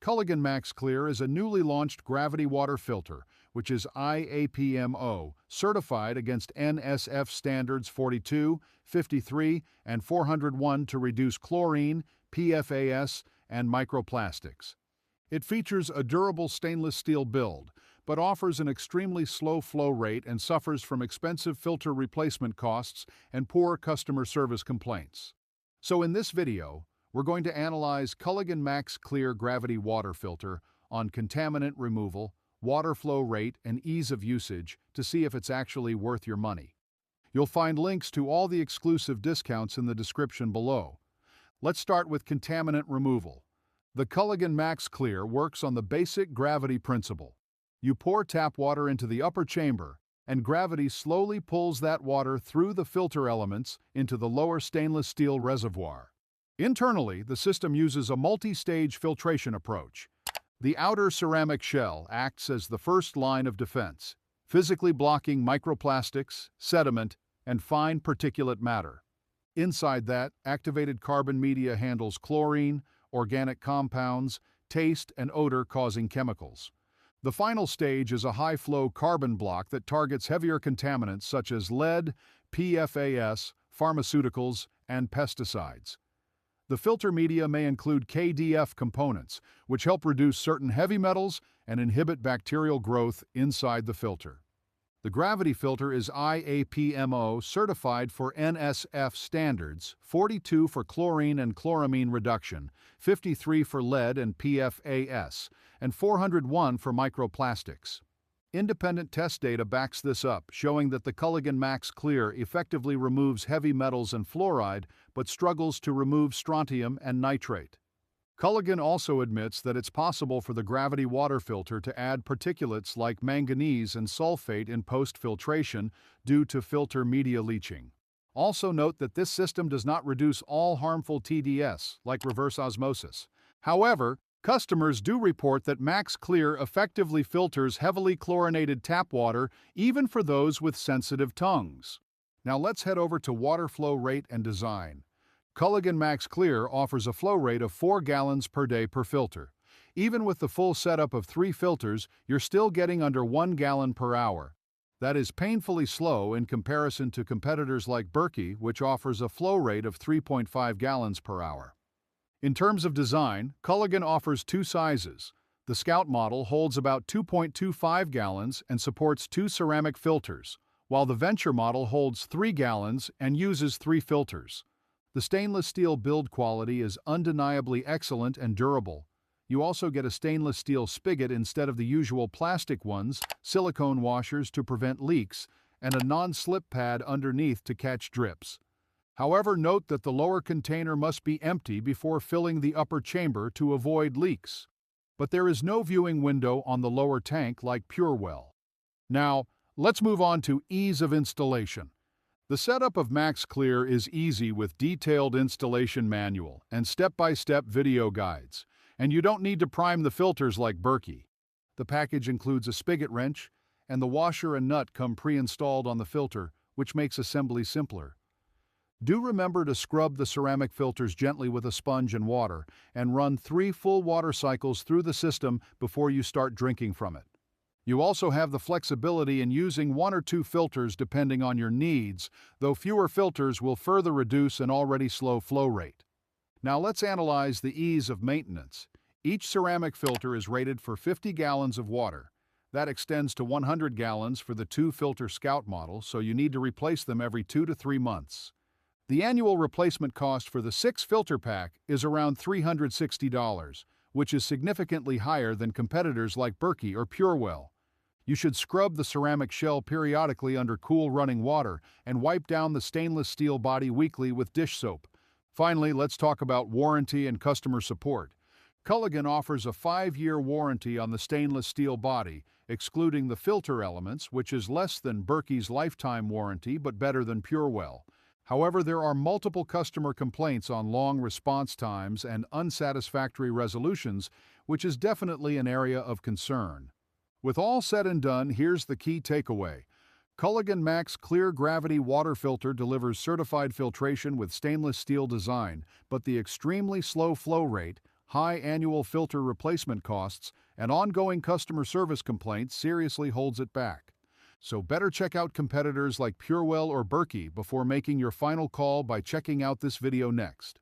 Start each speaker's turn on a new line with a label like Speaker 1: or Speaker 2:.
Speaker 1: Culligan MaxClear is a newly launched gravity water filter, which is IAPMO, certified against NSF standards 42, 53, and 401 to reduce chlorine, PFAS, and microplastics. It features a durable stainless steel build, but offers an extremely slow flow rate and suffers from expensive filter replacement costs and poor customer service complaints. So in this video, we're going to analyze Culligan MaxClear Gravity Water Filter on contaminant removal, water flow rate, and ease of usage to see if it's actually worth your money. You'll find links to all the exclusive discounts in the description below. Let's start with contaminant removal. The Culligan MaxClear works on the basic gravity principle. You pour tap water into the upper chamber, and gravity slowly pulls that water through the filter elements into the lower stainless steel reservoir. Internally, the system uses a multi-stage filtration approach. The outer ceramic shell acts as the first line of defense, physically blocking microplastics, sediment, and fine particulate matter. Inside that, activated carbon media handles chlorine, organic compounds, taste and odor-causing chemicals. The final stage is a high-flow carbon block that targets heavier contaminants such as lead, PFAS, pharmaceuticals, and pesticides. The filter media may include KDF components, which help reduce certain heavy metals and inhibit bacterial growth inside the filter. The gravity filter is IAPMO certified for NSF standards, 42 for chlorine and chloramine reduction, 53 for lead and PFAS, and 401 for microplastics. Independent test data backs this up, showing that the Culligan MaxClear effectively removes heavy metals and fluoride, but struggles to remove strontium and nitrate. Culligan also admits that it's possible for the gravity water filter to add particulates like manganese and sulfate in post-filtration due to filter media leaching. Also note that this system does not reduce all harmful TDS, like reverse osmosis. However, customers do report that MaxClear effectively filters heavily chlorinated tap water even for those with sensitive tongues. Now let's head over to water flow rate and design. Culligan MaxClear offers a flow rate of 4 gallons per day per filter. Even with the full setup of 3 filters, you're still getting under 1 gallon per hour. That is painfully slow in comparison to competitors like Berkey, which offers a flow rate of 3.5 gallons per hour. In terms of design, Culligan offers 2 sizes. The Scout model holds about 2.25 gallons and supports 2 ceramic filters, while the Venture model holds 3 gallons and uses 3 filters. The stainless steel build quality is undeniably excellent and durable. You also get a stainless steel spigot instead of the usual plastic ones, silicone washers to prevent leaks, and a non-slip pad underneath to catch drips. However, note that the lower container must be empty before filling the upper chamber to avoid leaks. But there is no viewing window on the lower tank like PureWell. Now, let's move on to ease of installation. The setup of MaxClear is easy with detailed installation manual and step-by-step video guides, and you don't need to prime the filters like Berkey. The package includes a spigot wrench, and the washer and nut come pre-installed on the filter, which makes assembly simpler. Do remember to scrub the ceramic filters gently with a sponge and water, and run 3 full water cycles through the system before you start drinking from it. You also have the flexibility in using 1 or 2 filters depending on your needs, though fewer filters will further reduce an already slow flow rate. Now let's analyze the ease of maintenance. Each ceramic filter is rated for 50 gallons of water. That extends to 100 gallons for the 2-filter Scout model, so you need to replace them every 2 to 3 months. The annual replacement cost for the 6-filter pack is around $360, which is significantly higher than competitors like Berkey or PureWell. You should scrub the ceramic shell periodically under cool running water and wipe down the stainless steel body weekly with dish soap. Finally, let's talk about warranty and customer support. Culligan offers a 5-year warranty on the stainless steel body, excluding the filter elements, which is less than Berkey's lifetime warranty but better than PureWell. However, there are multiple customer complaints on long response times and unsatisfactory resolutions, which is definitely an area of concern. With all said and done, here's the key takeaway. Culligan MaxClear Gravity Water Filter delivers certified filtration with stainless steel design, but the extremely slow flow rate, high annual filter replacement costs, and ongoing customer service complaints seriously holds it back. So better check out competitors like Purewell or Berkey before making your final call by checking out this video next.